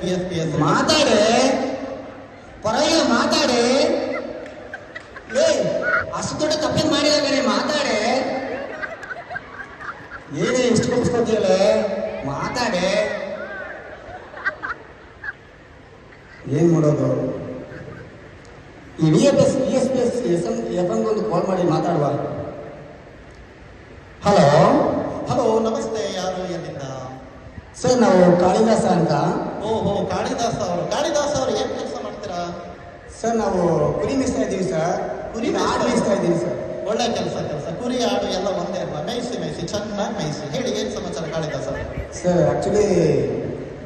PSPS ಮಾತಾಡೆ ಪರವಾಗಿಲ್ಲ ಮಾತಾಡೆ. ಏ ಅಷ್ಟು ದೊಡ್ಡ ತಪ್ಪೇನ್ ಮಾಡಿದ ಕಣೆ, ಮಾತಾಡೆ. ಏನೇ ಇಷ್ಟು ಕೊಪ್ಪಿಸ್ಕೊತೀಯಲ್ಲ, ಮಾತಾಡೆ. ಏನ್ ಮಾಡೋದು? ಈ VSPS FM ಒಂದು ಕಾಲ್ ಮಾಡಿ ಮಾತಾಡುವ. ಹಲೋ ಹಲೋ, ನಮಸ್ತೆ. ಯಾರು, ಎಲ್ಲಿಂದ? ಸರ್, ನಾವು ಕಾಳಿದಾಸ ಅಂತ. ಓಹೋ, ಕಾಳಿದಾಸ ಅವರು ಏನ್ ಕೆಲಸ ಮಾಡ್ತೀರಾ? ಸರ್, ನಾವು ಕುರಿ ಮೇಯಿಸ್ತಾ ಇದ್ದೀವಿ ಸರ್. ಕುರಿ ಆಡು ಮೇಯಿಸ್ತಾ ಇದ್ದೀವಿ ಸರ್. ಒಳ್ಳೆ ಕೆಲಸ. ಕುರಿ ಆಡು ಎಲ್ಲ ಒಂದೇ ಅಲ್ವಾ? ಮೇಯಿಸಿ ಚೆನ್ನಾಗಿ ಮೇಯಿಸಿ. ಹೇಳಿ, ಏನ್ ಸಮಾಚಾರ ಕಾಳಿದಾಸ ಅವರೇ? ಸರ್, ಆಕ್ಚುಲಿ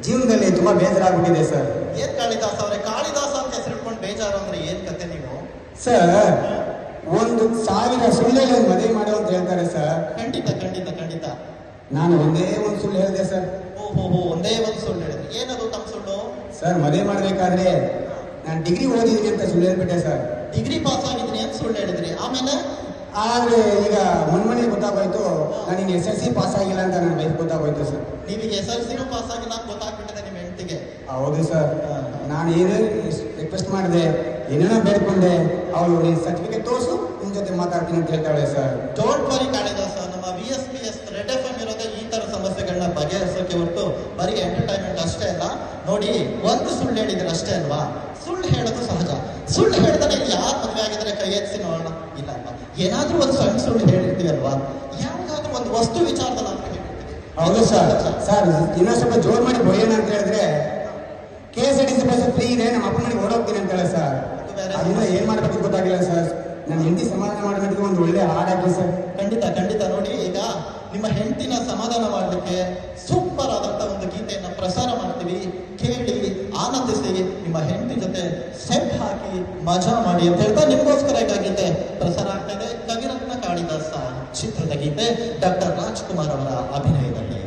ಜೀವನದಲ್ಲಿ ತುಂಬಾ ಬೇಸರ ಆಗ್ಬಿಟ್ಟಿದೆ ಸರ್. ಏನ್ ಕಾಳಿದಾಸ ಅವರೇ, ಕಾಳಿದಾಸ ಅಂತ ಹೆಸರಿಟ್ಕೊಂಡು ಬೇಜಾರು ಅಂದ್ರೆ ಏನ್ ಕತೆ ನೀವು? ಸರ್, 1,000 ಸುಳ್ಳು ಮದುವೆ ಮಾಡು ಅಂತ ಹೇಳ್ತಾರೆ ಸರ್. ಖಂಡಿತ ಖಂಡಿತ ಖಂಡಿತ. ನಾನು ಒಂದೇ ಒಂದು ಸುಳ್ಳು ಹೇಳಿದೆ ಸರ್. ಓಹೋ, ಒಂದೇ ಒಂದು ಸುಳ್ಳು ಹೇಳಿದ್ರಿ. ಏನದು ತಮ್ಮ ಸುಳ್ಳು? ಸರ್, ಮದುವೆ ಮಾಡ್ಬೇಕಾದ್ರೆ ನಾನು ಡಿಗ್ರಿ ಓದಿದ್ದೀನಿ ಅಂತ ಸುಳ್ಳು ಹೇಳ್ಬಿಟ್ಟೆ ಸರ್. ಡಿಗ್ರಿ ಪಾಸ್ ಆಗಿದ್ದೀನಿ ಅಂತ ಸುಳ್ಳು ಹೇಳಿದ್ರಿ. ಆಮೇಲೆ ಆದ್ರೆ ಈಗ ಮೊನ್ನೆ ಗೊತ್ತಾಗೋಯ್ತು ನಾನು SSLC ಪಾಸ್ ಆಗಿಲ್ಲ ಅಂತ ನನ್ನ ವೈಫ್ ಗೊತ್ತಾಗೋಯ್ತು ಸರ್. ನೀವೀಗ SSLC ಪಾಸ್ ಆಗಿಲ್ಲ ಅಂತ ಗೊತ್ತಾಗ್ಬಿಟ್ಟಿದೆ ನಿಮ್ಮ ಹೆಂಡತಿಗೆ? ಹೌದು ಸರ್. ನಾನು ಏನೇ ರಿಕ್ವೆಸ್ಟ್ ಮಾಡಿದೆ, ಏನೇನೋ ಬೇಡ್ಕೊಂಡೆ, ಅವಳು ನೀನು ಸರ್ಟಿಫಿಕೇಟ್ ತೋರಿಸು, ನಿನ್ನ ಜೊತೆ ಮಾತಾಡ್ತೀನಿ ಅಂತ ಹೇಳ್ತಾಳೆ ಸರ್. ಡೋಂಟ್ ವರಿ ಕಾಳಿದಾಸ, ನಮ್ಮ VSPS ರೆಡ್ FM ಇರೋದೇ ಈ ತರ ಸಮಸ್ಯೆಗಳನ್ನ ಬಗೆಹರಿಸೋಕೆ ಹೊರತು ಬರೀ ಎಂಟರ್ಟೈನ್ಮೆಂಟ್ ಅಷ್ಟೇ ಅಲ್ಲ. ನೋಡಿ, ಒಂದು ಸುಳ್ಳು ಹೇಳಿದ್ರೆ ಅಷ್ಟೇ ಅಲ್ವಾ? ಸುಳ್ಳು ಹೇಳೋದು ಸಹಜ. ಸುಳ್ಳು ಹೇಳಿದ್ರೆ ಯಾರು ಮದುವೆ ಆಗಿದ್ರೆ ಕೈ ಎತ್ತಿ ನೋಡೋಣ, ಇಲ್ಲ ಅಲ್ವಾ? ಏನಾದ್ರೂ ಒಂದು ಸಣ್ಣ ಸುಳ್ಳು ಹೇಳಿರ್ತೀವಿ ಅಲ್ವಾ? ಯಾವ್ದಾದ್ರೂ ಒಂದು ವಸ್ತು ವಿಚಾರದಲ್ಲಿ ಅಂತ ಹೇಳಿರ್ತೀವಿ. ಹೌದು ಸರ್. ಸರ್, ಇನ್ನೊಂದು ಸ್ವಲ್ಪ ಜೋರ್ ಮಾಡಿ ಬರೆಯೋಣ ಅಂತ ಹೇಳಿದ್ರೆ KSRTC ಬಸ್ ಫ್ರೀ ಇದೆ, ನಮ್ಮ ಅಪ್ಪ ಮನೆಗೆ ಓಡೋಗ್ತೀನಿ ಅಂತ ಹೇಳಿ ಸರ್. ಅದರಿಂದ ಏನ್ ಮಾಡ್ಬೇಕು ಗೊತ್ತಾಗಿಲ್ಲ ಸರ್. ನನ್ನ ಹೆಂಡತಿ ಸಮಾಧಾನ ಮಾಡಬೇಕು, ಒಂದು ಒಳ್ಳೆ ಹಾಡು ಹಾಕಿ ಸರ್. ಖಂಡಿತ ಖಂಡಿತ. ನೋಡಿ, ಈಗ ನಿಮ್ಮ ಹೆಂಡತಿನ ಸಮಾಧಾನ ಮಾಡಲಿಕ್ಕೆ ಸೂಪರ್ ಆದಂತ ಒಂದು ಗೀತೆಯನ್ನ ಪ್ರಸಾರ ಮಾಡ್ತೀವಿ. ಕೇಳಿ ಆನಂದಿಸಿ, ನಿಮ್ಮ ಹೆಂಡತಿ ಜೊತೆ ಸ್ಟೆಪ್ ಹಾಕಿ ಮಜಾ ಮಾಡಿ ಅಂತ ಹೇಳ್ತಾ ನಿಮಗೋಸ್ಕರ ಈಗ ಗೀತೆ ಪ್ರಸಾರ ಆಗ್ತಾ ಇದೆ. ಕವಿರತ್ನ ಕಾಳಿದಾಸ ಚಿತ್ರದ ಗೀತೆ, ಡಾಕ್ಟರ್ ರಾಜ್ಕುಮಾರ್ ಅವರ ಅಭಿನಯದಲ್ಲಿ.